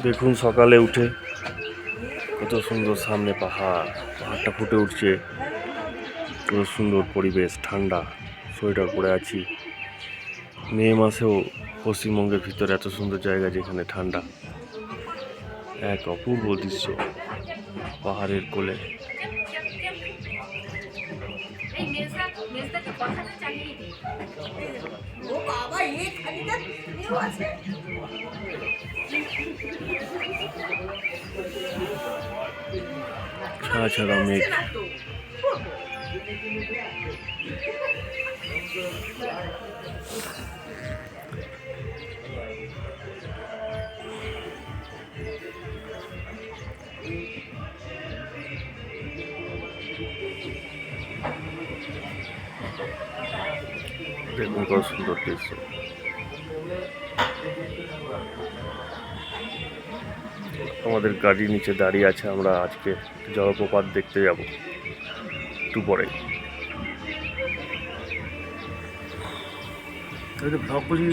দেখুন সকালে উঠে কত সুন্দর সামনে পাহাড়টা ফুটে উঠছে। কত সুন্দর পরিবেশ, ঠান্ডা, সোয়েটার পরে আছি। মে মাসেও পশ্চিমবঙ্গের ভিতরে এত সুন্দর জায়গা যেখানে ঠান্ডা, এক অপূর্ব দৃশ্য পাহাড়ের কোলে। ছাড়া ছাড়া মেঘ, দেখুন কত সুন্দর দৃশ্য। আমাদের গাড়ির নিচে দাঁড়িয়ে আছে, আমরা আজকে জলপ্রপাত দেখতে যাব একটু পরে। ব্লগ করি।